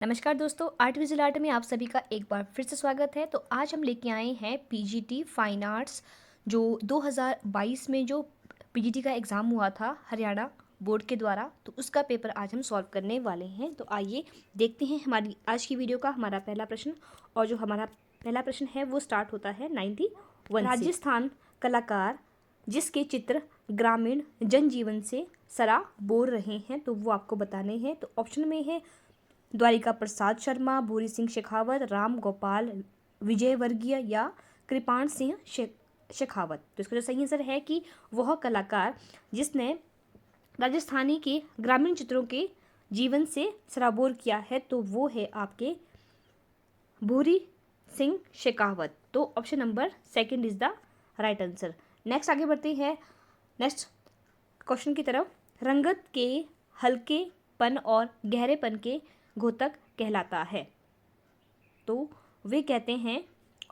नमस्कार दोस्तों, art visual art में आप सभी का एक बार फिर से स्वागत है। तो आज हम लेके आए हैं पीजीटी फाइन आर्ट्स जो 2022 में जो पीजीटी का एग्ज़ाम हुआ था हरियाणा बोर्ड के द्वारा, तो उसका पेपर आज हम सॉल्व करने वाले हैं। तो आइए देखते हैं हमारी आज की वीडियो का हमारा पहला प्रश्न। और जो हमारा पहला प्रश्न है वो स्टार्ट होता है 91 से। राजस्थान कलाकार जिसके चित्र ग्रामीण जनजीवन से सराबोर रहे हैं, तो वो आपको बताने हैं। तो ऑप्शन में है द्वारिका प्रसाद शर्मा, भूरी सिंह शेखावत, राम गोपाल विजयवर्गीय या कृपाण सिंह शेखावत। तो इसका जो सही आंसर है कि वह कलाकार जिसने राजस्थानी के ग्रामीण चित्रों के जीवन से सराबोर किया है, तो वो है आपके भूरी सिंह शेखावत। तो option number second is the right answer. Next आगे बढ़ते हैं नेक्स्ट क्वेश्चन की तरफ। रंगत के हल्केपन और गहरेपन के घोतक कहलाता है, तो वे कहते हैं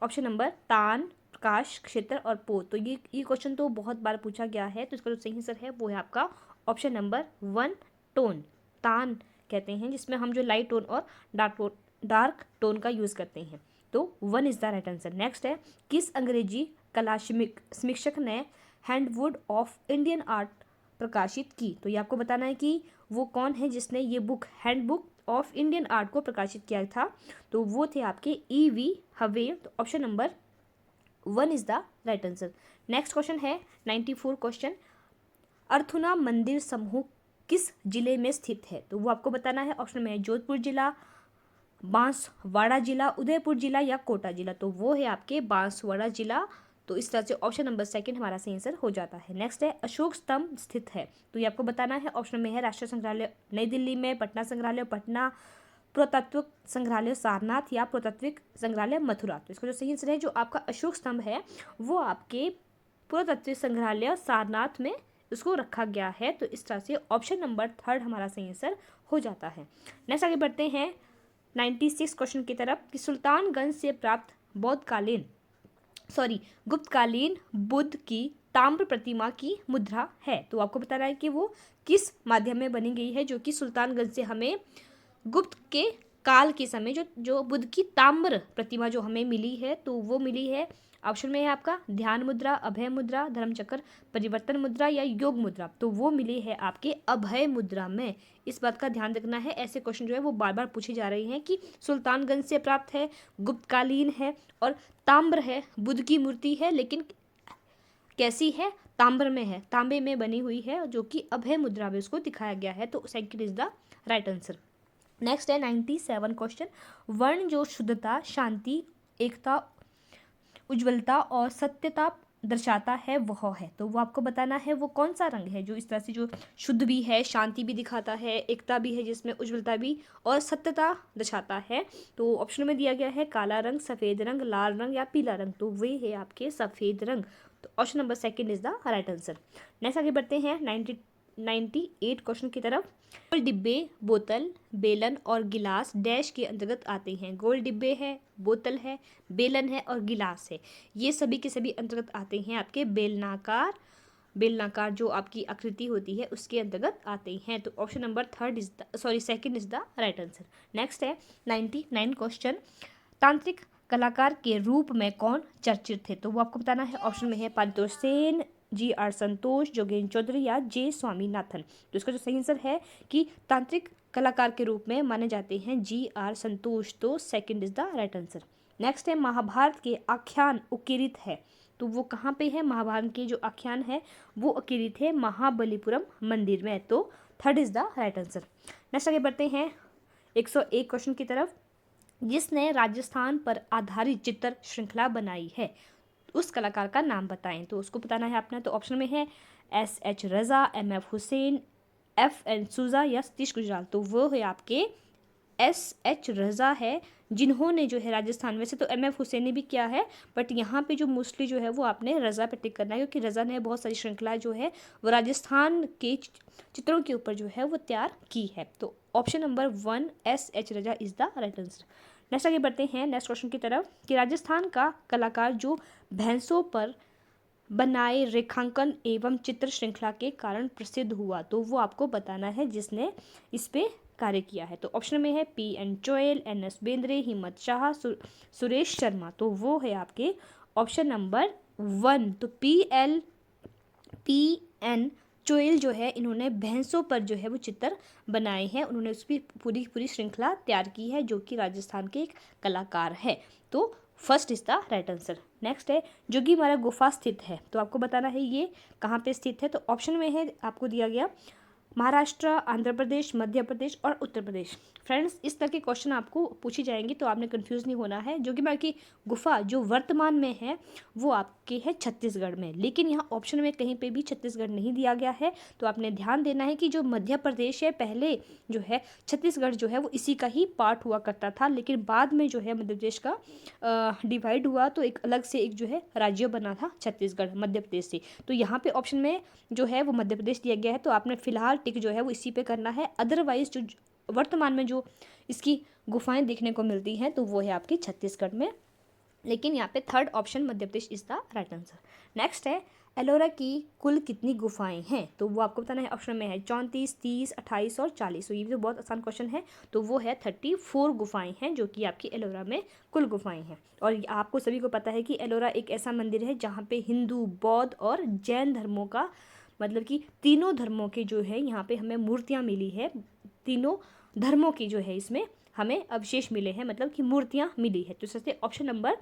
ऑप्शन नंबर तान, प्रकाश, क्षेत्र और पो। तो ये क्वेश्चन तो बहुत बार पूछा गया है, तो इसका जो सही आंसर है वो है आपका ऑप्शन नंबर 1 टोन। तान कहते हैं जिसमें हम जो लाइट टोन और डार्क टोन का यूज़ करते हैं। तो 1 is the right answer. Next है किस अंग्रेजी कला समीक्षक ने हैंडवुड ऑफ इंडियन आर्ट प्रकाशित की। तो ये आपको बताना है कि वो कौन है जिसने ये book handbook of Indian art को प्रकाशित किया था। तो वो थे आपके E.V. हवे। तो option number 1 is the right answer. Next question है 94 क्वेश्चन। अर्थुना मंदिर समूह किस जिले में स्थित है। तो वो आपको बताना है। ऑप्शन में है जोधपुर जिला, बांसवाड़ा जिला, उदयपुर जिला या कोटा जिला। तो वो है आपके बांसवाड़ा जिला। तो इस तरह से ऑप्शन नंबर सेकंड हमारा सही आंसर हो जाता है। नेक्स्ट है अशोक स्तंभ स्थित है। तो ये आपको बताना है। ऑप्शन में है राष्ट्रीय संग्रहालय नई दिल्ली में, पटना संग्रहालय पटना, पुरातत्व संग्रहालय सारनाथ या पुरातत्विक संग्रहालय मथुरा। तो इसका जो सही आंसर है जो आपका अशोक स्तंभ है वो आपके पुरातत्व संग्रहालय सारनाथ में उसको रखा गया है। तो इस तरह से ऑप्शन नंबर थर्ड हमारा सही आंसर हो जाता है। नेक्स्ट आगे बढ़ते हैं 96 क्वेश्चन की तरफ कि सुल्तानगंज से प्राप्त गुप्तकालीन बुद्ध की ताम्र प्रतिमा की मुद्रा है। तो आपको बता रहा है कि वो किस माध्यम में बनी गई है, जो कि सुल्तानगंज से हमें गुप्त के काल के समय जो बुद्ध की ताम्र प्रतिमा जो हमें मिली है, तो वो मिली है। ऑप्शन में है आपका ध्यान मुद्रा, अभय मुद्रा, धर्मचक्र परिवर्तन मुद्रा या योग मुद्रा। तो वो मिली है आपके अभय मुद्रा में। इस बात का ध्यान रखना है, ऐसे क्वेश्चन जो है वो बार बार पूछे जा रहे हैं कि सुल्तानगंज से प्राप्त है, गुप्तकालीन है और ताम्र है, बुद्ध की मूर्ति है, लेकिन कैसी है, ताम्र में है, तांबे में बनी हुई है, जो कि अभय मुद्रा में उसको दिखाया गया है। तो second is the right answer. Next है 97 क्वेश्चन। वर्ण जो शुद्धता, शांति, एकता, उज्ज्वलता और सत्यता दर्शाता है वह है। तो वो आपको बताना है वो कौन सा रंग है जो इस तरह से जो शुद्ध भी है, शांति भी दिखाता है, एकता भी है जिसमें उज्ज्वलता भी और सत्यता दर्शाता है। तो ऑप्शन में दिया गया है काला रंग, सफ़ेद रंग, लाल रंग या पीला रंग। तो वे है आपके सफ़ेद रंग। तो option number second is the right answer. Next आगे बढ़ते हैं 98 क्वेश्चन की तरफ। गोल डिब्बे, बोतल, बेलन और गिलास डैश के अंतर्गत आते हैं। गोल डिब्बे है, बोतल है, बेलन है और गिलास है, ये सभी के सभी अंतर्गत आते हैं आपके बेलनाकार जो आपकी आकृति होती है उसके अंतर्गत आते हैं। तो option number second is the right answer. Next है 99 क्वेश्चन। तांत्रिक कलाकार के रूप में कौन चर्चित थे। तो वो आपको बताना है। ऑप्शन में है पारितोष सेन, G.R. संतोष, जोगेंद्र चौधरी या J. स्वामीनाथन। तो इसका जो सही आंसर है कि तांत्रिक कलाकार के रूप में माने जाते हैं G.R. संतोष। तो second is the right answer. Next है महाभारत के आख्यान उकेरित है। तो वो कहाँ पे है, महाभारत के जो आख्यान है वो उकेरित है महाबलीपुरम मंदिर में। तो third is the right answer. Next आगे बढ़ते हैं 101 क्वेश्चन की तरफ। जिसने राजस्थान पर आधारित चित्र श्रृंखला बनाई है उस कलाकार का नाम बताएं। तो उसको बताना है आपने। तो ऑप्शन में है S.H. रज़ा, M.F. हुसैन, F.N. सूजा या सतीश गुजराल। तो वो है आपके S.H. रज़ा है जिन्होंने जो है राजस्थान, वैसे तो M.F. हुसैन ने भी किया है, बट यहाँ पे जो मोस्टली जो है वो आपने रज़ा पे टिक करना है, क्योंकि रज़ा ने बहुत सारी श्रृंखला जो है वो राजस्थान के चित्रों के ऊपर जो है वो तैयार की है। तो option number 1 S.H. Raza is the right answer. Next आगे बढ़ते हैं नेक्स्ट क्वेश्चन की तरफ कि राजस्थान का कलाकार जो भैंसों पर बनाए रेखांकन एवं चित्र श्रृंखला के कारण प्रसिद्ध हुआ। तो वो आपको बताना है जिसने इस पे कार्य किया है? तो ऑप्शन में है P.N. Joel, N.S. बेंद्रे, हिम्मत शाह, सुरेश शर्मा। तो वो है आपके ऑप्शन नंबर 1। तो P.N. जोयल जो है, इन्होंने भैंसों पर जो है वो चित्र बनाए हैं। उन्होंने उसकी पूरी पूरी श्रृंखला तैयार की है, जो कि राजस्थान के एक कलाकार है। तो first is the right answer. Next है जोगीमारा गुफा स्थित है, तो आपको बताना है ये कहाँ पे स्थित है। तो ऑप्शन में है आपको दिया गया महाराष्ट्र, आंध्र प्रदेश, मध्य प्रदेश और उत्तर प्रदेश। फ्रेंड्स, इस तरह के क्वेश्चन आपको पूछी जाएंगी तो आपने कंफ्यूज नहीं होना है। जोगीमारा की गुफा जो वर्तमान में है वो आपके है छत्तीसगढ़ में, लेकिन यहाँ ऑप्शन में कहीं पे भी छत्तीसगढ़ नहीं दिया गया है। तो आपने ध्यान देना है कि जो मध्य प्रदेश है, पहले जो है छत्तीसगढ़ जो है वो इसी का ही पार्ट हुआ करता था, लेकिन बाद में जो है मध्य प्रदेश का डिवाइड हुआ तो एक अलग से एक जो है राज्य बना था छत्तीसगढ़ मध्य प्रदेश से। तो यहाँ पे ऑप्शन में जो है वो मध्य प्रदेश दिया गया है, तो आपने फिलहाल टिक जो है वो इसी पे करना है। अदरवाइज जो वर्तमान में जो इसकी गुफाएं देखने को मिलती हैं तो वो है आपकी छत्तीसगढ़ में, लेकिन यहाँ पे third option Madhya Pradesh is the right answer. Next है एलोरा की कुल कितनी गुफाएं हैं? तो वो आपको बताना है। ऑप्शन में है 34, 30, 28 और 40। तो ये भी तो बहुत आसान क्वेश्चन है। तो वो है 34 गुफाएं हैं जो कि आपकी एलोरा में कुल गुफाएं हैं। और आपको सभी को पता है कि एलोरा एक ऐसा मंदिर है जहाँ पे हिंदू, बौद्ध और जैन धर्मों का, मतलब कि तीनों धर्मों के जो है यहाँ पे हमें मूर्तियाँ मिली है। तीनों धर्मों की जो है इसमें हमें अवशेष मिले हैं, मतलब कि मूर्तियाँ मिली है। तो सबसे ऑप्शन नंबर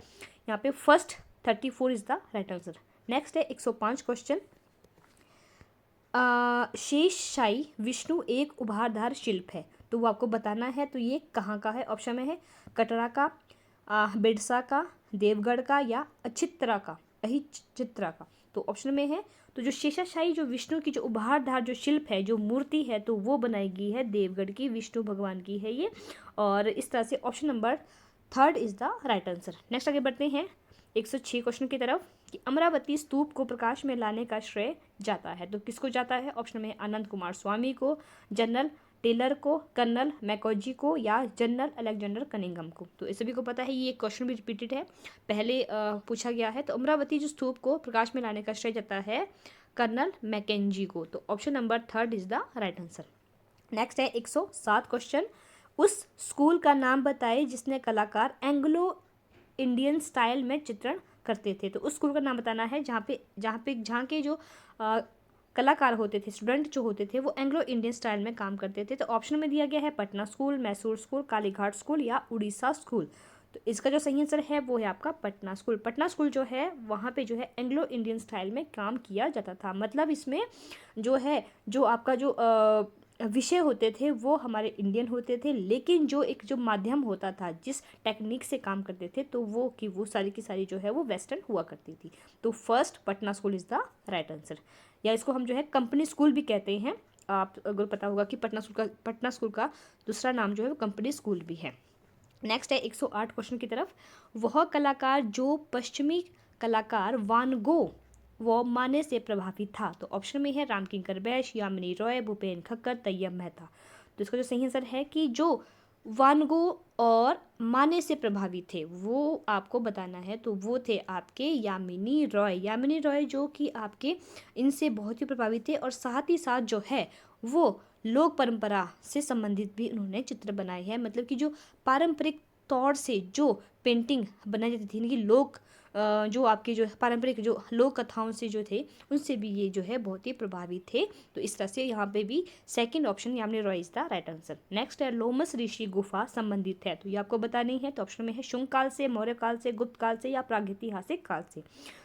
यहाँ पे first 34 is the right answer. Next है 105 क्वेश्चन। शेषशायी विष्णु एक उभारदार शिल्प है, तो वो आपको बताना है। तो ये कहाँ का है? ऑप्शन में है कटरा का, बिरसा का, देवगढ़ का या अचित्रा का, चित्रा का। तो ऑप्शन में है तो जो शेषाशायी जो विष्णु की जो उभारदार जो शिल्प है, जो मूर्ति है, तो वो बनाई गई है देवगढ़ की, विष्णु भगवान की है ये। और इस तरह से option number third is the right answer. Next आगे बढ़ते हैं 106 क्वेश्चन की तरफ कि अमरावती स्तूप को प्रकाश में लाने का श्रेय जाता है, तो किसको जाता है? ऑप्शन में आनंद कुमार स्वामी को, जनरल टेलर को, कर्नल मैकोजी को या जनरल अलेक्जेंडर कनिंघम को। तो इस सभी को पता है, ये क्वेश्चन भी रिपीटेड है, पहले पूछा गया है। तो अमरावती जो स्तूप को प्रकाश में लाने का श्रेय जाता है कर्नल मैकेंजी को। तो option number third is the right answer. Next है 107 क्वेश्चन। उस स्कूल का नाम बताए जिसने कलाकार एंग्लो इंडियन स्टाइल में चित्रण करते थे। तो उस स्कूल का नाम बताना है जहाँ के जो कलाकार होते थे, स्टूडेंट जो होते थे, वो एंग्लो इंडियन स्टाइल में काम करते थे। तो ऑप्शन में दिया गया है Patna school, Mysore school, Kalighat school या उड़ीसा स्कूल। तो इसका जो सही आंसर है वो है आपका पटना स्कूल। पटना स्कूल जो है वहाँ पे जो है एंग्लो इंडियन स्टाइल में काम किया जाता था। मतलब इसमें जो है जो आपका जो विषय होते थे वो हमारे इंडियन होते थे, लेकिन जो एक जो माध्यम होता था, जिस टेक्निक से काम करते थे, तो वो सारी की सारी जो है वो वेस्टर्न हुआ करती थी। तो first Patna school is the right answer, या इसको हम जो है कंपनी स्कूल भी कहते हैं। आप अगर पता होगा कि पटना स्कूल का दूसरा नाम जो है वो कंपनी स्कूल भी है। नेक्स्ट है 108 क्वेश्चन की तरफ। वह कलाकार जो पश्चिमी कलाकार वान गो वो माने से प्रभावित था। तो ऑप्शन में है रामकिंकर बैश, यामिनी रॉय, भूपेन खक्कर, तैयब मेहता। तो इसका जो सही आंसर है कि जो वान गो और माने से प्रभावित थे वो आपको बताना है। तो वो थे आपके यामिनी रॉय जो कि आपके इनसे बहुत ही प्रभावित थे, और साथ ही साथ जो है वो लोक परंपरा से संबंधित भी उन्होंने चित्र बनाए हैं। मतलब कि जो पारंपरिक तौर से जो पेंटिंग बनाई जाती थी, इनकी लोक जो आपके जो पारंपरिक जो लोक कथाओं से जो थे, उनसे भी ये जो है बहुत ही प्रभावित थे। तो इस तरह से यहाँ पे भी second option Yamini Roy is the right answer. Next है लोमस ऋषि गुफा संबंधित है, तो ये आपको बतानी है। तो ऑप्शन में है शुंग काल से, मौर्य काल से, गुप्त काल से या प्रागैतिहासिक काल से।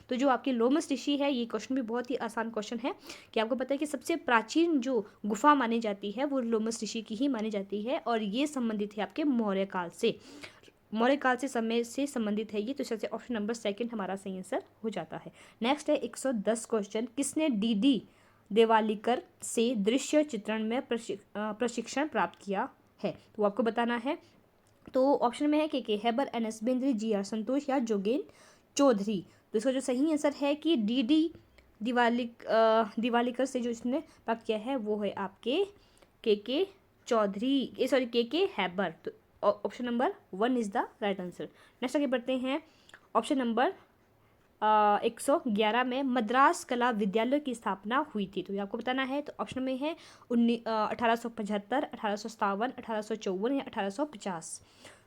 तो जो आपकी लोमस ऋषि है, ये क्वेश्चन भी बहुत ही आसान क्वेश्चन है कि आपको पता है कि सबसे प्राचीन जो गुफा मानी जाती है वो लोमस ऋषि की ही मानी जाती है, और ये संबंधित है आपके मौर्य काल से। मौर्य काल से समय से संबंधित है ये। तो इससे ऑप्शन नंबर सेकंड हमारा सही आंसर हो जाता है। नेक्स्ट है 110 क्वेश्चन। किसने डी देवालिकर से दृश्य चित्रण में प्रशिक्षण प्राप्त किया है? तो आपको बताना है। तो ऑप्शन में है के हैबर, NS बेंद्रे, GR संतोष या जोगेन चौधरी। तो इसका जो सही आंसर है कि डी दिवालिकर से जो इसने प्राप्त किया है वो है आपके के चौधरी, सॉरी के हैबर। तो option number 1 is the right answer. Next आगे बढ़ते हैं ऑप्शन नंबर 111 में मद्रास कला विद्यालय की स्थापना हुई थी? तो ये आपको बताना है। तो ऑप्शन में है 1875, 1857, 1854 या 1850।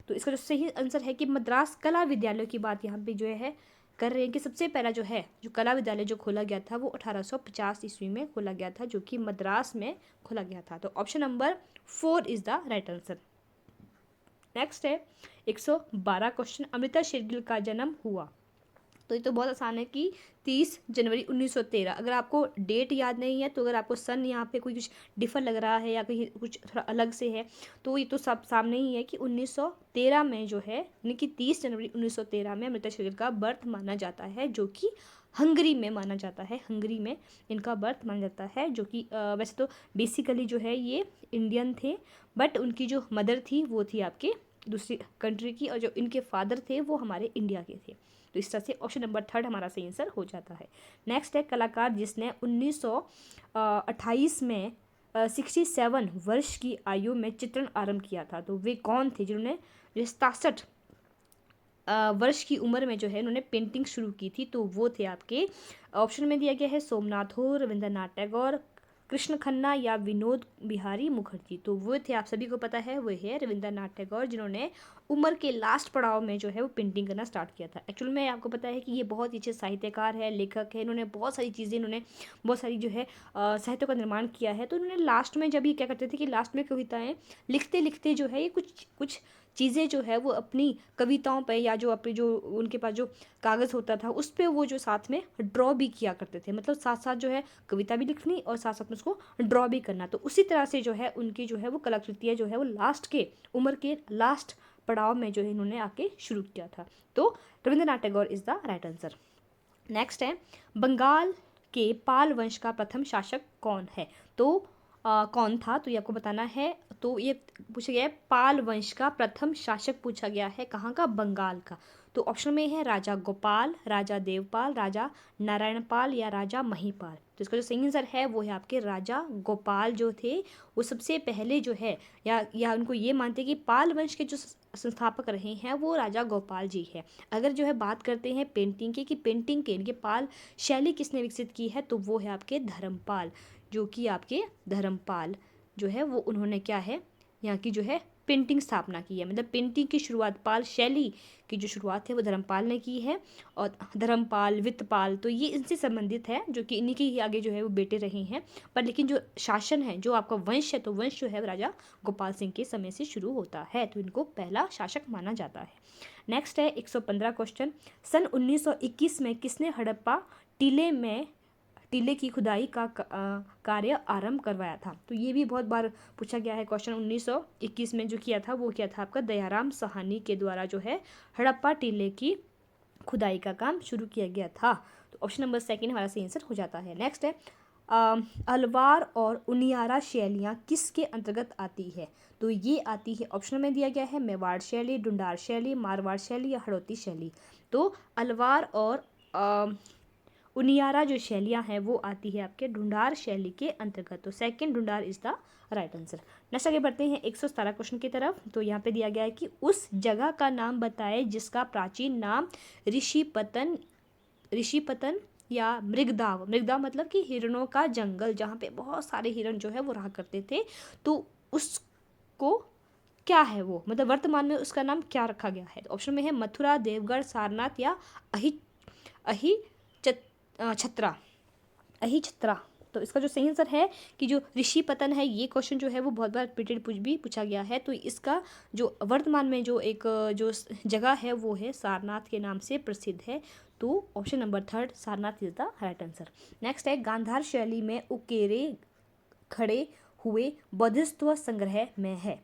तो इसका जो सही आंसर है कि मद्रास कला विद्यालय की बात यहाँ पे जो है कर रहे हैं कि सबसे पहला जो है जो कला विद्यालय जो खोला गया था वो 1850 ईस्वी में खोला गया था, जो कि मद्रास में खोला गया था। तो option number 4 is the right answer. Next है 112 क्वेश्चन, अमृता शेरगिल का जन्म हुआ? तो ये तो बहुत आसान है कि 30 जनवरी 1913। अगर आपको डेट याद नहीं है तो अगर आपको सन यहाँ पे कोई कुछ डिफर लग रहा है या कहीं कुछ थोड़ा अलग से है तो ये तो सब सामने ही है कि 1913 में जो है, यानी कि 30 जनवरी 1913 में अमृता शेरगिल का बर्थ माना जाता है, जो कि हंगरी में माना जाता है। हंगरी में इनका बर्थ माना जाता है, जो कि वैसे तो बेसिकली जो है ये इंडियन थे, बट उनकी जो मदर थी वो थी आपके दूसरी कंट्री की, और जो इनके फादर थे वो हमारे इंडिया के थे। तो इस तरह से ऑप्शन नंबर 3 हमारा सही आंसर हो जाता है। नेक्स्ट है कलाकार जिसने 1928 में 67 वर्ष की आयु में चित्रण आरंभ किया था? तो वे कौन थे जिन्होंने 67 वर्ष की उम्र में जो है उन्होंने पेंटिंग शुरू की थी? तो वो थे आपके, ऑप्शन में दिया गया है सोमनाथ हो, रविंद्रनाथ टैगोर, कृष्ण खन्ना या विनोद बिहारी मुखर्जी। तो वो थे, आप सभी को पता है, वो है रविंद्रनाथ टैगोर, जिन्होंने उम्र के लास्ट पड़ाव में जो है वो पेंटिंग करना स्टार्ट किया था। एक्चुअल में आपको पता है कि ये बहुत ही अच्छे साहित्यकार है, लेखक है, इन्होंने बहुत सारी चीज़ें, इन्होंने बहुत सारी जो है साहित्य का निर्माण किया है। तो इन्होंने लास्ट में जब ये क्या करते थे कि लास्ट में कविताएँ लिखते लिखते जो है ये कुछ कुछ चीज़ें जो है वो अपनी कविताओं पे या जो अपने जो उनके पास जो कागज़ होता था उस पर वो जो साथ में ड्रॉ भी किया करते थे, मतलब साथ साथ जो है कविता भी लिखनी और साथ साथ में उसको ड्रॉ भी करना। तो उसी तरह से जो है उनकी जो है वो कलाकृतियाँ जो है वो लास्ट के उम्र के लास्ट पड़ाव में जो है इन्होंने आके शुरू किया था। तो Rabindranath Tagore is the right answer. Next है बंगाल के पाल वंश का प्रथम शासक कौन है? तो कौन था? तो ये आपको बताना है। तो ये पूछा गया है पाल वंश का प्रथम शासक पूछा गया है, कहाँ का? बंगाल का। तो ऑप्शन में है राजा गोपाल, राजा देवपाल, राजा नारायणपाल या राजा महीपाल। तो इसका जो सही आंसर है वो है आपके राजा गोपाल जो थे वो सबसे पहले जो है या उनको ये मानते हैं कि पाल वंश के जो संस्थापक रहे हैं वो राजा गोपाल जी है। अगर जो है बात करते हैं पेंटिंग की कि पेंटिंग के इनके पाल शैली किसने विकसित की है, तो वो है आपके धर्मपाल, जो कि आपके धर्मपाल जो है वो उन्होंने क्या है यहाँ की जो है पेंटिंग स्थापना की है। मतलब पेंटिंग की शुरुआत, पाल शैली की जो शुरुआत है वो धर्मपाल ने की है। और धर्मपाल, वित्तपाल, तो ये इनसे संबंधित है, जो कि इन्हीं के ही आगे जो है वो बेटे रहे हैं। पर लेकिन जो शासन है, जो आपका वंश है, तो वंश जो है राजा गोपाल सिंह के समय से शुरू होता है, तो इनको पहला शासक माना जाता है। नेक्स्ट है 115 क्वेश्चन, सन 1921 में किसने हड़प्पा टीले की खुदाई का कार्य आरंभ करवाया था? तो ये भी बहुत बार पूछा गया है क्वेश्चन। 1921 में जो किया था वो क्या था आपका दयाराम साहनी के द्वारा जो है हड़प्पा टीले की खुदाई का काम शुरू किया गया था। तो ऑप्शन नंबर 2 हमारा सही आंसर हो जाता है। नेक्स्ट है अलवार और उनियारा शैलियाँ किसके अंतर्गत आती है? तो ये आती है, ऑप्शन में दिया गया है मेवाड़ शैली, ढूंढार शैली, मारवाड़ शैली या हड़ौती शैली। तो अलवार और उनियारा जो शैलियाँ हैं वो आती है आपके ढूंढार शैली के अंतर्गत। तो second Dhundhar is the right answer. Next आगे बढ़ते हैं 117 क्वेश्चन की तरफ। तो यहाँ पे दिया गया है कि उस जगह का नाम बताए जिसका प्राचीन नाम ऋषिपतन या मृगदाव मतलब कि हिरणों का जंगल, जहाँ पे बहुत सारे हिरण जो है वो रहा करते थे, तो उसको क्या है वो, मतलब वर्तमान में उसका नाम क्या रखा गया है? तो ऑप्शन में है मथुरा, देवगढ़, सारनाथ या अही छत्रा। तो इसका जो सही आंसर है कि जो ऋषि पतन है, ये क्वेश्चन जो है वो बहुत बार रिपीटेड भी पूछा गया है। तो इसका जो वर्तमान में जो एक जो जगह है वो है सारनाथ के नाम से प्रसिद्ध है। तो option number 3 Sarnath is the right answer. Next है गांधार शैली में उकेरे खड़े हुए बौद्धिस्त्व संग्रह में है,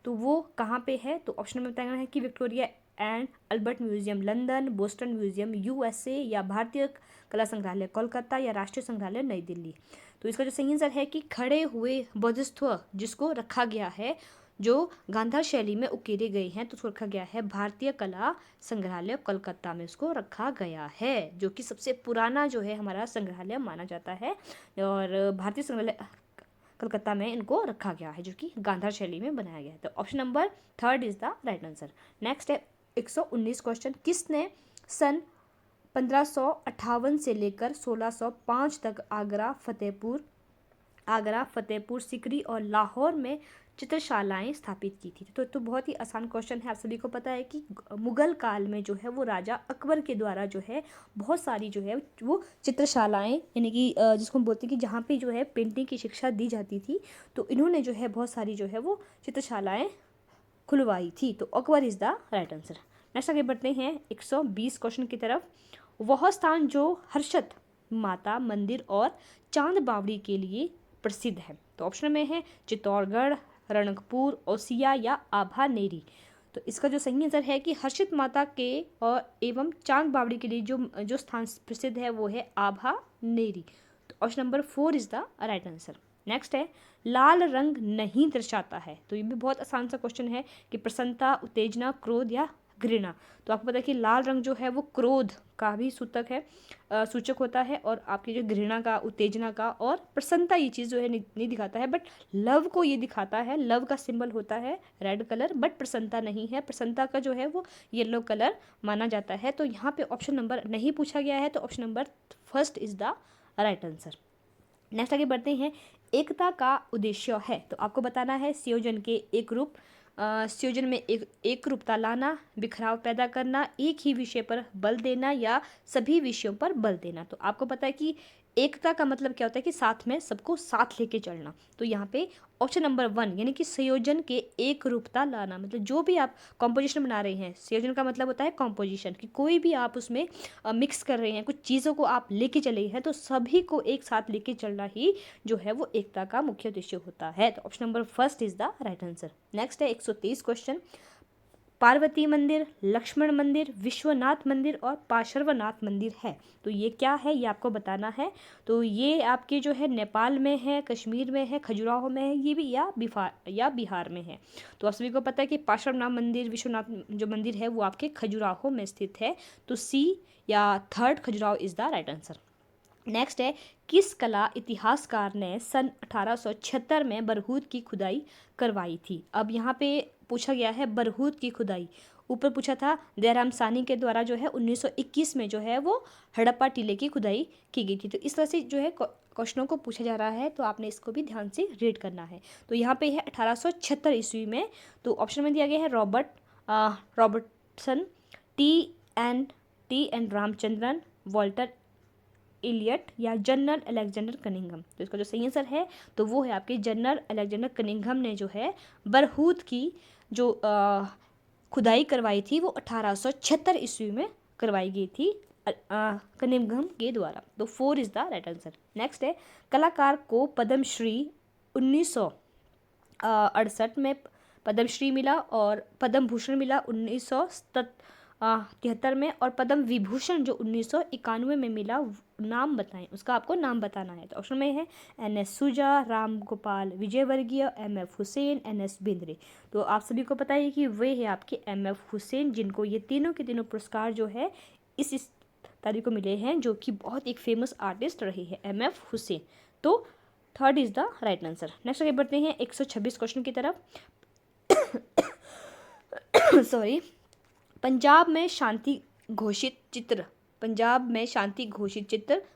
तो वो कहाँ पे है? तो ऑप्शन में बताया है कि Victoria and Albert museum London, Boston museum USA या भारतीय कला संग्रहालय कोलकाता या राष्ट्रीय संग्रहालय नई दिल्ली। तो इसका जो सही आंसर है कि खड़े हुए बौद्धिस्त्व जिसको रखा गया है, जो गांधार शैली में उकेरे गए हैं, तो उसको रखा गया है भारतीय कला संग्रहालय कोलकाता में उसको रखा गया है, जो कि सबसे पुराना जो है हमारा संग्रहालय माना जाता है। और भारतीय संग्रहालय कलकत्ता में इनको रखा गया है, जो कि गांधार शैली में बनाया गया है। तो option number 3 is the right answer. Next है 119 क्वेश्चन, किसने सन 1558 से लेकर 1605 तक आगरा, फतेहपुर सीकरी और लाहौर में चित्रशालाएं स्थापित की थी। तो बहुत ही आसान क्वेश्चन है। आप सभी को पता है कि मुगल काल में जो है वो राजा अकबर के द्वारा जो है बहुत सारी जो है वो चित्रशालाएं, यानी कि जिसको हम बोलते हैं कि जहाँ पे जो है पेंटिंग की शिक्षा दी जाती थी, तो इन्होंने जो है बहुत सारी जो है वो चित्रशालाएं खुलवाई थी। तो Akbar is the right answer. Next आगे बढ़ते हैं 120 क्वेश्चन की तरफ। वह स्थान जो हर्षद माता मंदिर और चांद बावड़ी के लिए प्रसिद्ध है। तो ऑप्शन में है चित्तौड़गढ़, रणकपुर, ओसिया या आभानेरी। तो इसका जो सही आंसर है कि हर्षित माता के और एवं चांद बावड़ी के लिए जो स्थान प्रसिद्ध है वो है आभानेरी। तो option number 4 is the right answer. Next है लाल रंग नहीं दर्शाता है। तो ये भी बहुत आसान सा क्वेश्चन है कि प्रसन्नता, उत्तेजना, क्रोध या घृणा। तो आपको पता है कि लाल रंग जो है वो क्रोध का भी सूचक होता है, और आपकी जो घृणा का, उत्तेजना का और प्रसन्नता ये चीज़ जो है नहीं दिखाता है, बट लव को ये दिखाता है। लव का सिंबल होता है रेड कलर, बट प्रसन्नता नहीं है। प्रसन्नता का जो है वो येलो कलर माना जाता है। तो यहाँ पे ऑप्शन नंबर नहीं पूछा गया है, तो option number 1 is the right answer. Next आगे बढ़ते हैं। एकता का उद्देश्य है। तो आपको बताना है संयोजन के संयोजन में एक रूपता लाना, बिखराव पैदा करना, एक ही विषय पर बल देना या सभी विषयों पर बल देना। तो आपको पता है कि एकता का मतलब क्या होता है कि साथ में सबको साथ लेके चलना। तो यहाँ पे ऑप्शन नंबर 1 यानी कि संयोजन के एक रूपता लाना, मतलब जो भी आप कॉम्पोजिशन बना रहे हैं, संयोजन का मतलब होता है कॉम्पोजिशन, कि कोई भी आप उसमें मिक्स कर रहे हैं, कुछ चीज़ों को आप लेके चले हैं, तो सभी को एक साथ लेके चलना ही जो है वो एकता का मुख्य उद्देश्य होता है। तो option number 1 is the right answer. Next है 130 क्वेश्चन। पार्वती मंदिर, लक्ष्मण मंदिर, विश्वनाथ मंदिर और पार्श्वनाथ मंदिर है। तो ये क्या है, ये आपको बताना है। तो ये आपके जो है नेपाल में है, कश्मीर में है, खजुराहो में है, ये भी या बिहार में है। तो आप सभी को पता है कि पार्श्वनाथ मंदिर, विश्वनाथ जो मंदिर है वो आपके खजुराहो में स्थित है। तो सी या third Khajuraho is the right answer. Next है किस कला इतिहासकार ने सन 1876 में बरहूत की खुदाई करवाई थी। अब यहाँ पे पूछा गया है बरहूत की खुदाई। ऊपर पूछा था दयाराम सानी के द्वारा जो है 1921 में जो है वो हड़प्पा टीले की खुदाई की गई थी। तो इस तरह से जो है क्वेश्चनों को पूछा जा रहा है, तो आपने इसको भी ध्यान से रीड करना है। तो यहाँ पे है 1876 ईस्वी में। तो ऑप्शन में दिया गया है Robertson, T N Ramachandran, Walter Elliot या जनरल अलेक्जेंडर कनिंघम। तो इसका जो सही आंसर है तो वो है आपके जनरल अलेक्जेंडर कनिंघम ने जो है बरहूत की जो खुदाई करवाई थी वो 1876 ईस्वी में करवाई गई थी कनिंघम के द्वारा। तो 4 is the right answer. Next है कलाकार को पद्मश्री 1968 में पद्मश्री मिला और पद्म भूषण मिला 1973 में, और पद्म विभूषण जो 1991 में मिला। नाम बताएं, उसका आपको नाम बताना है। तो ऑप्शन में है NS सूजा, राम गोपाल विजयवर्गीय, MF हुसैन, NS बेंद्रे। तो आप सभी को पता है कि वे है आपके MF हुसैन, जिनको ये तीनों के तीनों पुरस्कार जो है इस तारीख को मिले हैं, जो कि बहुत एक फेमस आर्टिस्ट रहे हैं MF हुसैन। तो third is the right answer. Next आगे बढ़ते हैं 126 क्वेश्चन की तरफ। सॉरी। पंजाब में शांति घोषित चित्र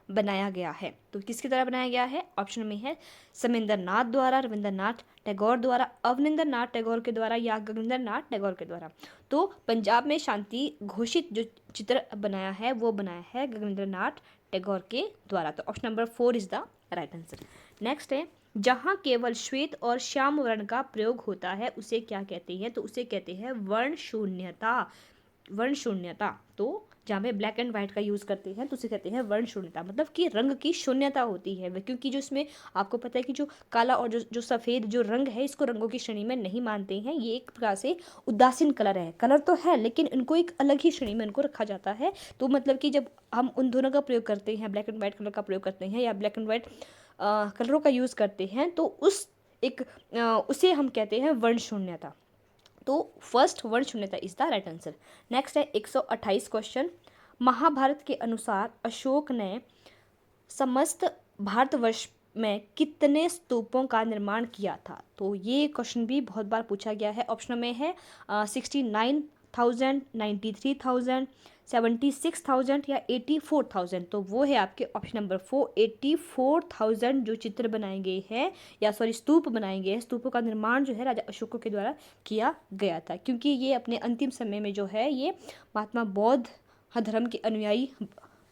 बनाया गया है। तो किसकी तरह बनाया गया है? ऑप्शन में है समेंद्रनाथ द्वारा, रविंद्रनाथ टैगोर द्वारा, अवनिंद्रनाथ टैगोर के द्वारा या गगनेंद्रनाथ टैगोर के द्वारा। तो पंजाब में शांति घोषित जो चित्र बनाया है वो बनाया है गगनेंद्रनाथ टैगोर के द्वारा। तो option number 4 is the right answer. Next है जहाँ केवल श्वेत और श्याम वर्ण का प्रयोग होता है उसे क्या कहते हैं? तो उसे कहते हैं वर्ण शून्यता। तो जहाँ पे ब्लैक एंड व्हाइट का यूज़ करते हैं तो उसे कहते हैं वर्ण शून्यता, मतलब कि रंग की शून्यता होती है। क्योंकि जो इसमें आपको पता है कि जो काला और जो सफ़ेद जो रंग है इसको रंगों की श्रेणी में नहीं मानते हैं। ये एक प्रकार से उदासीन कलर है, कलर तो है लेकिन इनको एक अलग ही श्रेणी में इनको रखा जाता है। तो मतलब कि जब हम उन दोनों का प्रयोग करते हैं, ब्लैक एंड व्हाइट कलर का प्रयोग करते हैं या ब्लैक एंड व्हाइट कलरों का यूज़ करते हैं, तो उसे हम कहते हैं वर्ण शून्यता। तो फर्स्ट वर्ण शून्यता is the right answer. Next है 128 क्वेश्चन। महाभारत के अनुसार अशोक ने समस्त भारतवर्ष में कितने स्तूपों का निर्माण किया था? तो ये क्वेश्चन भी बहुत बार पूछा गया है। ऑप्शन में है 69,000, 93,000, 76,000 या 84,000, तो वो है आपके ऑप्शन नंबर 4, 84,000 जो चित्र बनाए गए हैं, या सॉरी स्तूप बनाए गए हैं। स्तूपों का निर्माण जो है राजा अशोक के द्वारा किया गया था, क्योंकि ये अपने अंतिम समय में जो है ये महात्मा बौद्ध धर्म के अनुयायी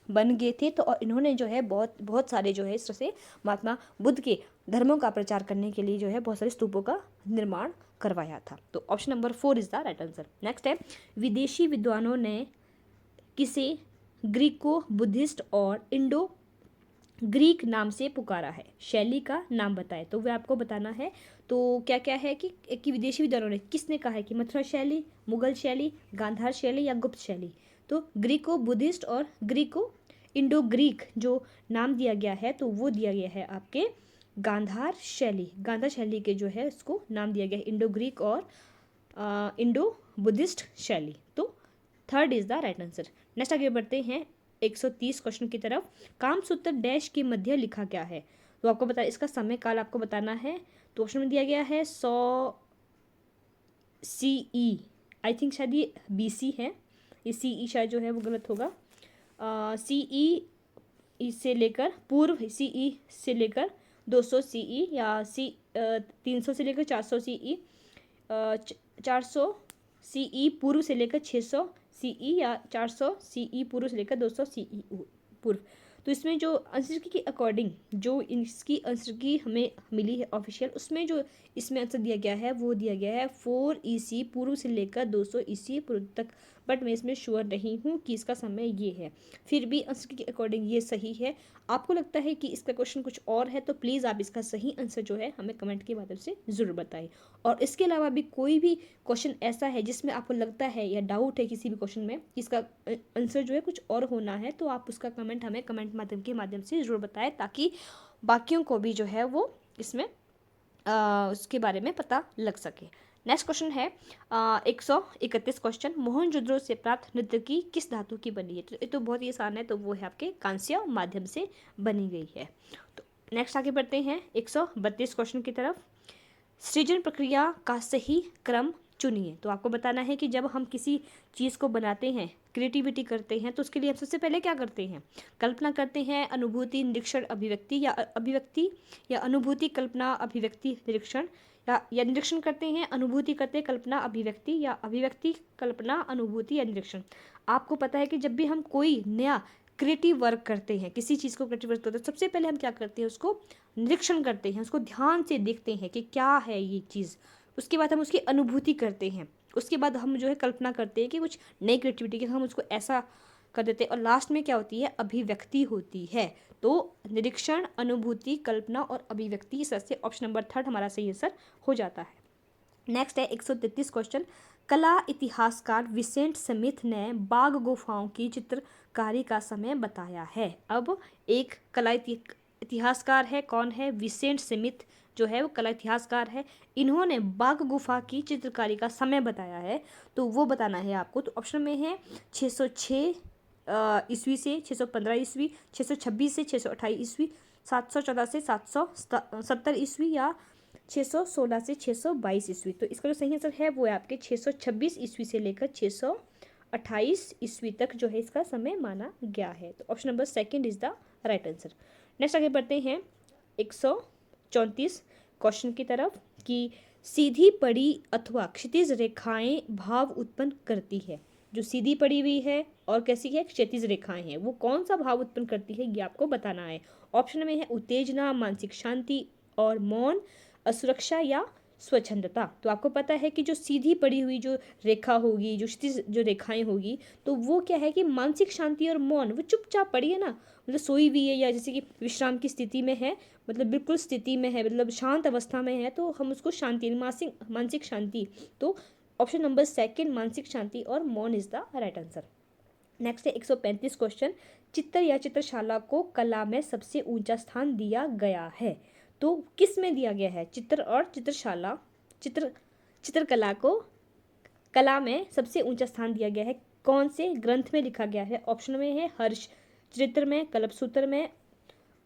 बन गए थे। तो और इन्होंने जो है बहुत बहुत सारे जो है इस तरह से महात्मा बुद्ध के धर्मों का प्रचार करने के लिए जो है बहुत सारे स्तूपों का निर्माण करवाया था। तो option number 4 is the right answer. Next है, विदेशी विद्वानों ने किसे ग्रीको बुद्धिस्ट और इंडो ग्रीक नाम से पुकारा है? शैली का नाम बताए, तो वह आपको बताना है। तो क्या क्या है कि विदेशी विद्वानों ने किसने कहा है कि मथुरा शैली, मुगल शैली, गांधार शैली या गुप्त शैली? तो ग्रीको बुद्धिस्ट और ग्रीको इंडो ग्रीक जो नाम दिया गया है तो वो दिया गया है आपके गांधार शैली। गांधार शैली के जो है उसको नाम दिया गया है इंडो ग्रीक और इंडो बुद्धिस्ट शैली। तो third is the right answer. Next आगे बढ़ते हैं 130 क्वेश्चन की तरफ। कामसूत्र डैश के मध्य लिखा गया है, तो आपको बता इसका समय काल आपको बताना है। तो ऑप्शन में दिया गया है 100 CE, आई थिंक शायद ये BC है, ये CE शायद जो है वो गलत होगा। CE से लेकर पूर्व, CE से लेकर 200 CE या 300 से लेकर 400 CE, 400 CE पूर्व से लेकर 600 CE या 400 CE पूर्व से लेकर 200 CE पूर्व। तो इसमें जो आंसर के अकॉर्डिंग जो इसकी आंसर की हमें मिली है ऑफिशियल, उसमें जो इसमें आंसर दिया गया है वो दिया गया है 4 EC पूर्व से लेकर 200 EC पूर्व तक, बट मैं इसमें श्योर नहीं हूँ कि इसका समय ये है। फिर भी आंसर के अकॉर्डिंग ये सही है। आपको लगता है कि इसका क्वेश्चन कुछ और है तो प्लीज़ आप इसका सही आंसर जो है हमें कमेंट के माध्यम से ज़रूर बताएं। और इसके अलावा भी कोई भी क्वेश्चन ऐसा है जिसमें आपको लगता है या डाउट है किसी भी क्वेश्चन में इसका आंसर जो है कुछ और होना है, तो आप उसका कमेंट हमें कमेंट माध्यम के माध्यम से ज़रूर बताएं, ताकि बाकियों को भी जो है वो इसमें उसके बारे में पता लग सके। नेक्स्ट क्वेश्चन है 131 क्वेश्चन। मोहनजोदड़ो से प्राप्त नृत्य की किस धातु की बनी है? तो ये तो बहुत ही आसान है, तो वो है आपके कांस्य माध्यम से बनी गई है। तो नेक्स्ट आगे बढ़ते हैं 132 क्वेश्चन की तरफ। सृजन प्रक्रिया का सही क्रम चुनिए, तो आपको बताना है कि जब हम किसी चीज़ को बनाते हैं, क्रिएटिविटी करते हैं, तो उसके लिए हम सबसे पहले क्या करते हैं? कल्पना करते हैं, अनुभूति, निरीक्षण, अभिव्यक्ति, या अभिव्यक्ति या अनुभूति, कल्पना, अभिव्यक्ति, निरीक्षण, या निरीक्षण करते हैं, अनुभूति करते हैं, कल्पना, अभिव्यक्ति, या अभिव्यक्ति, कल्पना, अनुभूति या निरीक्षण। आपको पता है कि जब भी हम कोई नया क्रिएटिव वर्क करते हैं, किसी चीज़ को क्रिएटिव वर्क करते हैं, सबसे पहले हम क्या करते हैं? उसको निरीक्षण करते हैं, उसको ध्यान से देखते हैं कि क्या है ये चीज़। उसके बाद हम उसकी अनुभूति करते हैं, उसके बाद हम जो है कल्पना करते हैं कि कुछ नई क्रिएटिविटी के हम उसको ऐसा कर देते हैं, और लास्ट में क्या होती है? अभिव्यक्ति होती है। तो निरीक्षण, अनुभूति, कल्पना और अभिव्यक्ति, इस तरह से ऑप्शन नंबर 3 हमारा सही आंसर हो जाता है। नेक्स्ट है 133 क्वेश्चन। कला इतिहासकार विसेंट स्मिथ ने बाघ गुफाओं की चित्रकारी का समय बताया है। अब एक कला इतिहासकार है, कौन है? विसेंट स्मिथ जो है वो कला इतिहासकार है। इन्होंने बाघ गुफा की चित्रकारी का समय बताया है, तो वो बताना है आपको। तो ऑप्शन में है 606 ईस्वी से 615 ईस्वी, 626 से 628 ईस्वी, 714 से 770 ईस्वी, या 616 से 622 ईस्वी। तो इसका जो सही आंसर है वो है आपके 626 ईस्वी से लेकर 628 ईस्वी तक जो है इसका समय माना गया है। तो option number 2 is the right answer. Next आगे बढ़ते हैं 134 क्वेश्चन की तरफ कि सीधी पड़ी अथवा क्षितिज रेखाएं भाव उत्पन्न करती है। जो सीधी पड़ी हुई है और कैसी है? क्षैतिज रेखाएं हैं, वो कौन सा भाव उत्पन्न करती है ये आपको बताना है। ऑप्शन में है उत्तेजना, मानसिक शांति और मौन, असुरक्षा या स्वच्छंदता। तो आपको पता है कि जो सीधी पड़ी हुई जो रेखा होगी, जो क्षितिज जो रेखाएं होगी, तो वो क्या है कि मानसिक शांति और मौन, वो चुपचाप पड़ी है ना, मतलब सोई हुई है, या जैसे कि विश्राम की स्थिति में है, मतलब बिल्कुल स्थिति में है, मतलब शांत अवस्था में है, तो हम उसको शांति, मानसिक शांति। तो ऑप्शन नंबर 2 मानसिक शांति और मौन is the right answer. Next है 135 क्वेश्चन। चित्र या चित्रशाला को कला में सबसे ऊंचा स्थान दिया गया है, तो किस में दिया गया है? चित्र और चित्रशाला, चित्रकला को कला में सबसे ऊंचा स्थान दिया गया है, कौन से ग्रंथ में लिखा गया है? ऑप्शन में है हर्ष चरित्र में, कल्पसूत्र में,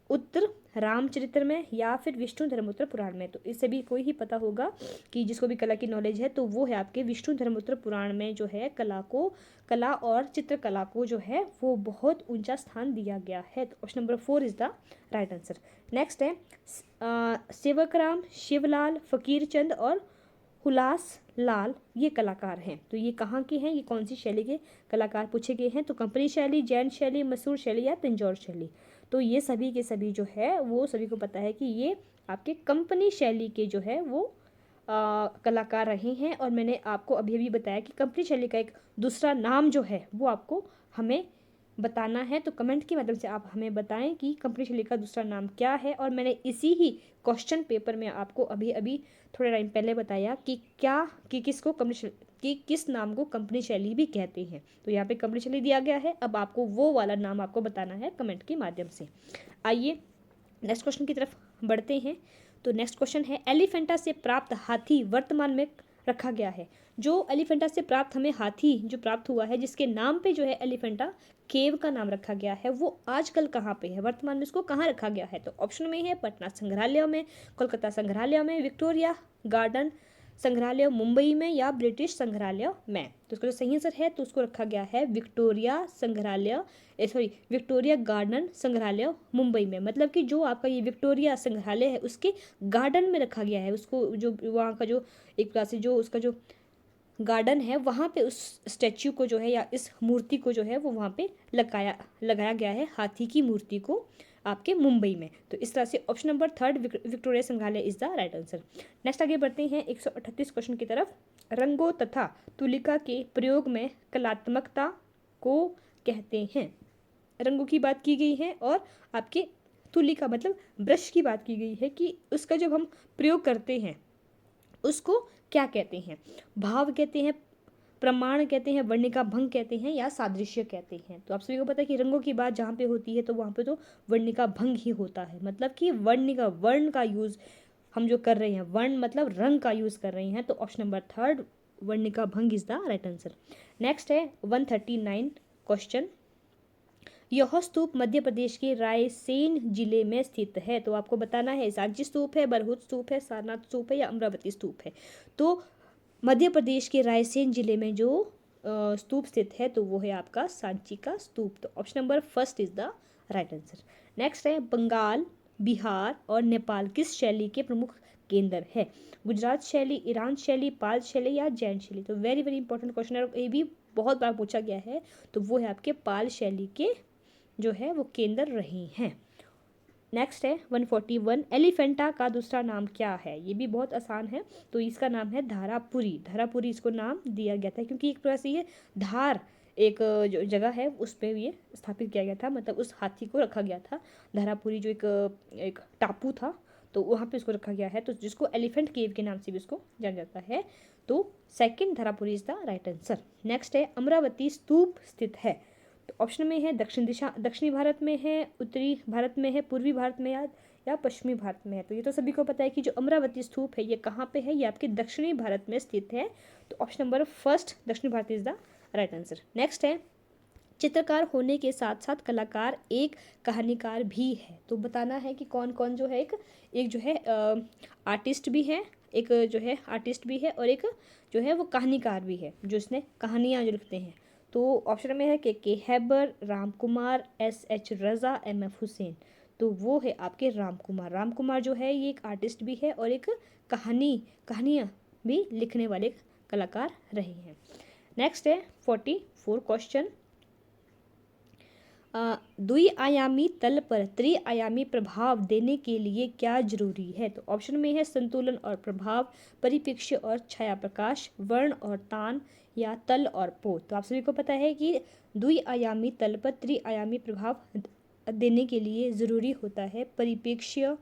उत्तर रामचरित्र में या फिर विष्णु धर्मोत्तर पुराण में। तो इससे भी कोई ही पता होगा कि जिसको भी कला की नॉलेज है तो वो है आपके विष्णु धर्मोत्तर पुराण में जो है कला और चित्रकला को जो है वो बहुत ऊंचा स्थान दिया गया है। तो option number 4 is the right answer. Next है सेवकराम, शिवलाल, फकीर चंद और हुलास लाल ये कलाकार हैं। तो ये कहाँ के हैं, ये कौन सी शैली के कलाकार पूछे गए हैं। तो कंपनी शैली, जैन शैली, मसूर शैली या तंजौर शैली। तो ये सभी के सभी जो है वो सभी को पता है कि ये आपके कंपनी शैली के जो है वो कलाकार रहे हैं। और मैंने आपको अभी अभी बताया कि कंपनी शैली का एक दूसरा नाम जो है वो आपको हमें बताना है। तो कमेंट के माध्यम से आप हमें बताएं कि कंपनी शैली का दूसरा नाम क्या है। और मैंने इसी ही क्वेश्चन पेपर में आपको अभी अभी थोड़े टाइम पहले बताया कि किसको कि किस नाम को कंपनी शैली भी कहते हैं। तो यहाँ पे कंपनी शैली दिया गया है, अब आपको वो वाला नाम आपको बताना है कमेंट के माध्यम से। आइए नेक्स्ट क्वेश्चन की तरफ बढ़ते हैं। तो नेक्स्ट क्वेश्चन है एलिफेंटा से प्राप्त हाथी वर्तमान में रखा गया है। जो एलिफेंटा से प्राप्त हमें हाथी जो प्राप्त हुआ है जिसके नाम पे जो है एलिफेंटा केव का नाम रखा गया है, वो आजकल कहाँ पे है, वर्तमान में इसको कहाँ रखा गया है। तो ऑप्शन में है पटना संग्रहालय में, कोलकाता संग्रहालय में, विक्टोरिया गार्डन संग्रहालय मुंबई में या ब्रिटिश संग्रहालय में। तो इसका जो सही आंसर है तो उसको रखा गया है विक्टोरिया गार्डन संग्रहालय मुंबई में। मतलब कि जो आपका ये विक्टोरिया संग्रहालय है उसके गार्डन में रखा गया है उसको, जो वहाँ का जो एक प्रकार से जो उसका जो गार्डन है वहाँ पे उस स्टैच्यू को जो है या इस मूर्ति को जो है वो वहाँ पे लगाया गया है, हाथी की मूर्ति को आपके मुंबई में। तो इस तरह से ऑप्शन नंबर 3 विक्टोरिया संग्रहालय is the right answer. Next आगे बढ़ते हैं 138 क्वेश्चन की तरफ। रंगों तथा तुलिका के प्रयोग में कलात्मकता को कहते हैं। रंगों की बात की गई है और आपके तुलिका मतलब ब्रश की बात की गई है कि उसका जब हम प्रयोग करते हैं उसको क्या कहते हैं। भाव कहते हैं, प्रमाण कहते हैं, वर्णिका भंग कहते हैं या सादृश्य कहते हैं। तो आप सभी को पता है कि रंगों की बात जहाँ पे होती है तो वहाँ पे तो वर्णिका भंग ही होता है। मतलब कि वर्ण का यूज़ हम जो कर रहे हैं, वर्ण मतलब रंग का यूज़ कर रहे हैं। तो ऑप्शन नंबर 3 वर्णिका भंग is the right answer. Next है 139 क्वेश्चन। यह स्तूप मध्य प्रदेश के रायसेन जिले में स्थित है। तो आपको बताना है सांची स्तूप है, बरहुत स्तूप है, सारनाथ स्तूप है या अमरावती स्तूप है। तो मध्य प्रदेश के रायसेन जिले में जो स्तूप स्थित है तो वो है आपका सांची का स्तूप। तो option number 1 is the right answer. Next है बंगाल, बिहार और नेपाल किस शैली के प्रमुख केंद्र है। गुजरात शैली, ईरान शैली, पाल शैली या जैन शैली। तो वेरी वेरी इंपॉर्टेंट क्वेश्चन है, ये भी बहुत बार पूछा गया है। तो वो है आपके पाल शैली के जो है वो केंद्र रहे हैं। नेक्स्ट है 141 एलिफेंटा का दूसरा नाम क्या है। ये भी बहुत आसान है। तो इसका नाम है धारापुरी। धारापुरी इसको नाम दिया गया था क्योंकि एक प्रकार से ये धार एक जो जगह है उस पर ये स्थापित किया गया था, मतलब उस हाथी को रखा गया था। धारापुरी जो एक टापू था तो वहाँ पे उसको रखा गया है, तो जिसको एलिफेंट केव के नाम से भी उसको जाना जाता है। तो second Dharapuri is the right answer. Next है अमरावती स्तूप स्थित है। तो ऑप्शन में है दक्षिणी भारत में है, उत्तरी भारत में है, पूर्वी भारत में या पश्चिमी भारत में है। तो ये तो सभी को पता है कि जो अमरावती स्तूप है ये कहाँ पे है, ये आपके दक्षिणी भारत में स्थित है। तो ऑप्शन नंबर 1 दक्षिणी Bharat is the right answer. Next है चित्रकार होने के साथ साथ कलाकार एक कहानीकार भी है। तो बताना है कि कौन कौन जो है एक जो है आर्टिस्ट भी है, एक जो है आर्टिस्ट भी है और एक जो है वो कहानीकार भी है जो इसने कहानियाँ जो लिखते हैं। तो ऑप्शन में है के हैबर, राम कुमार, एस रज़ा, एफ हुसैन। तो वो है आपके राम कुमार। राम कुमार जो है ये एक आर्टिस्ट भी है और एक कहानियाँ भी लिखने वाले कलाकार रहे हैं। नेक्स्ट है 44 क्वेश्चन। द्विआयामी तल पर त्रिआयामी प्रभाव देने के लिए क्या जरूरी है। तो ऑप्शन में है संतुलन और प्रभाव, परिप्रेक्ष्य और छाया प्रकाश, वर्ण और तान या तल और पोत। तो आप सभी को पता है कि द्विआयामी तल पर त्रिआयामी प्रभाव देने के लिए ज़रूरी होता है परिप्रेक्ष्य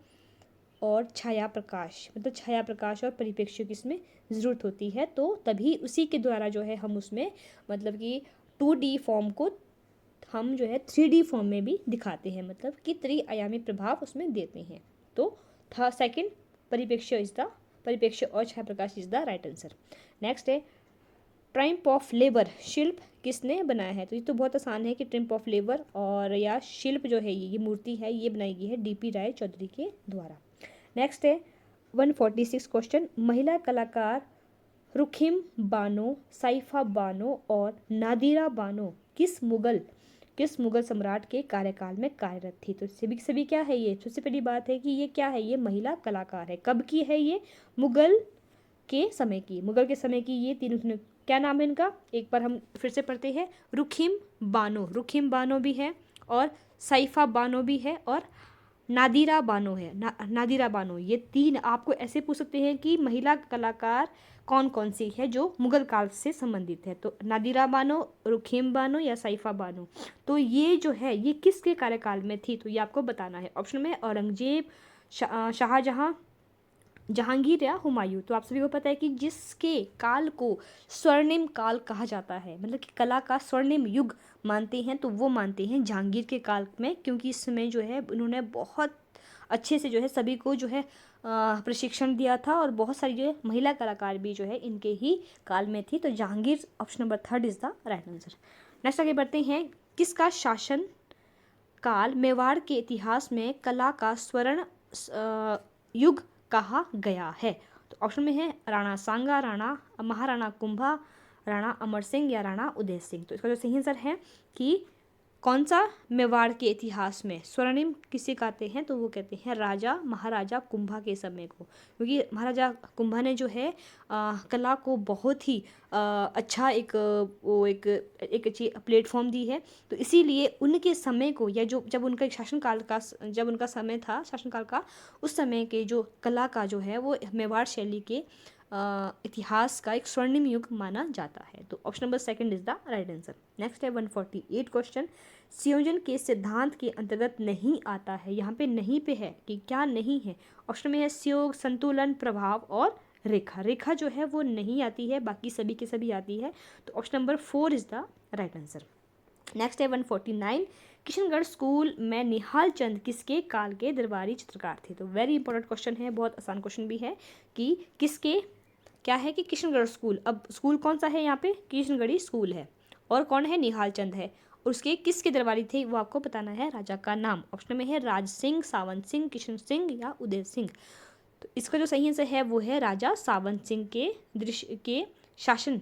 और छाया प्रकाश, मतलब छाया प्रकाश और परिप्रेक्ष्य की इसमें ज़रूरत होती है। तो तभी उसी के द्वारा जो है हम उसमें मतलब कि 2D फॉर्म को हम जो है 3D फॉर्म में भी दिखाते हैं, मतलब कि त्रिआयामी प्रभाव उसमें देते हैं। तो था सेकंड परिप्रेक्ष्य और छाया प्रकाश is the right answer. Next है ट्रायम्फ ऑफ लेबर शिल्प किसने बनाया है? तो ये तो बहुत आसान है कि ट्रायम्फ ऑफ लेबर और या शिल्प जो है ये मूर्ति है, ये बनाई गई है डीपी राय चौधरी के द्वारा। नेक्स्ट है 146 क्वेश्चन, महिला कलाकार रुखिम बानो, साइफा बानो और नादिरा बानो किस मुगल सम्राट के कार्यकाल में कार्यरत थी? तो सभी क्या है ये? सबसे पहली बात है कि ये क्या है, ये महिला कलाकार है। कब की है ये? मुगल के समय की ये तीनों, क्या नाम है इनका? एक बार हम फिर से पढ़ते हैं। रुखिम बानो भी है और साइफा बानो भी है और नादिरा बानो है। नादिरा बानो, ये तीन आपको ऐसे पूछ सकते हैं कि महिला कलाकार कौन कौन सी है जो मुगल काल से संबंधित है। तो नादिरा बानो, रुखिम बानो या साइफा बानो, तो ये जो है ये किसके कार्यकाल में थी? तो ये आपको बताना है। ऑप्शन में औरंगजेब, शाहजहां, जहांगीर या हुमायूं। तो आप सभी को पता है कि जिसके काल को स्वर्णिम काल कहा जाता है, मतलब कि कला का स्वर्णिम युग मानते हैं, तो वो मानते हैं जहांगीर के काल में, क्योंकि इस समय जो है उन्होंने बहुत अच्छे से जो है सभी को जो है प्रशिक्षण दिया था और बहुत सारी जो है महिला कलाकार भी जो है इनके ही काल में थी। तो Jahangir option number 3 is the right answer. Next आगे बढ़ते हैं। किसका शासन काल मेवाड़ के इतिहास में कला का स्वर्ण युग कहा गया है? तो ऑप्शन में है राणा सांगा, राणा महाराणा कुंभा, राणा अमर सिंह या राणा उदय सिंह। तो इसका जो सही आंसर है कि कौन सा मेवाड़ के इतिहास में स्वर्णिम किसे कहते हैं? तो वो कहते हैं राजा महाराजा कुंभा के समय को, क्योंकि महाराजा कुंभा ने जो है कला को बहुत ही अच्छा एक अच्छी प्लेटफॉर्म दी है। तो इसीलिए उनके समय को, या जो जब उनका शासनकाल का, जब उनका समय था शासनकाल का, उस समय के जो कला का जो है वो मेवाड़ शैली के इतिहास का एक स्वर्णिम युग माना जाता है। तो option number 2 is the right answer. Next है 148 क्वेश्चन, संयोजन के सिद्धांत के अंतर्गत नहीं आता है। यहाँ पे नहीं पे है कि क्या नहीं है। ऑप्शन में है संयोग, संतुलन, प्रभाव और रेखा। रेखा जो है वो नहीं आती है, बाकी सभी के सभी आती है। तो option number 4 is the right answer. Next है 149, किशनगढ़ स्कूल में निहाल चंद किसके काल के दरबारी चित्रकार थे? तो वेरी इंपॉर्टेंट क्वेश्चन है, बहुत आसान क्वेश्चन भी है कि किसके, क्या है कि किशनगढ़ स्कूल, अब स्कूल कौन सा है यहाँ पे? किशनगढ़ी स्कूल है। और कौन है? निहाल चंद है। और उसके किसके दरबारी थे वो आपको बताना है, राजा का नाम। ऑप्शन में है राज सिंह, सावंत सिंह, किशन सिंह या उदय सिंह। तो इसका जो सही आंसर है वो है राजा सावंत सिंह के दृश्य के शासन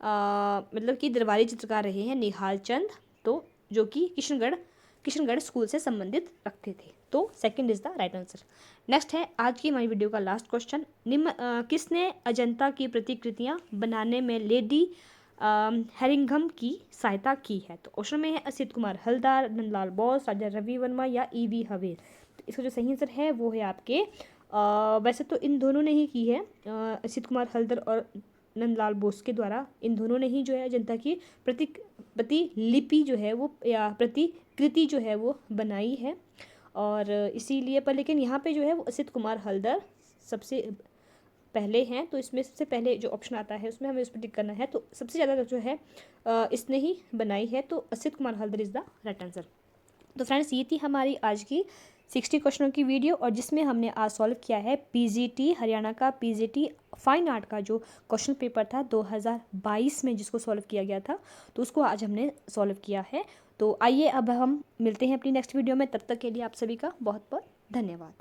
मतलब कि दरबारी चित्रकार रहे हैं निहाल चंद, तो जो कि किशनगढ़ स्कूल से संबंधित रखते थे। तो 2 is the right answer. Next है आज की हमारी वीडियो का लास्ट क्वेश्चन, किसने अजंता की प्रतिकृतियां बनाने में लेडी हेरिंघम की सहायता की है? तो ऑप्शन में है असित कुमार हलदार, नंदलाल बोस, राजा रवि वर्मा या ईवी हवेल। तो इसका जो सही आंसर है वो है आपके वैसे तो इन दोनों ने ही की है, असित कुमार हलदर और नंदलाल बोस के द्वारा इन दोनों ने ही जो है अजंता की प्रतिलिपि जो है वो या प्रतिकृति जो है वो बनाई है। और इसीलिए पर लेकिन यहाँ पे जो है वो असित कुमार हलदर सबसे पहले हैं। तो इसमें सबसे पहले जो ऑप्शन आता है उसमें हमें उस पर टिक करना है। तो सबसे ज़्यादा जो है इसने ही बनाई है, तो Asit Kumar Haldar is the right answer. तो फ्रेंड्स ये थी हमारी आज की 60 क्वेश्चनों की वीडियो, और जिसमें हमने आज सॉल्व किया है पीजीटी हरियाणा का पीजीटी फाइन आर्ट का जो क्वेश्चन पेपर था 2022 में जिसको सॉल्व किया गया था, तो उसको आज हमने सॉल्व किया है। तो आइए अब हम मिलते हैं अपनी नेक्स्ट वीडियो में, तब तक के लिए आप सभी का बहुत बहुत धन्यवाद।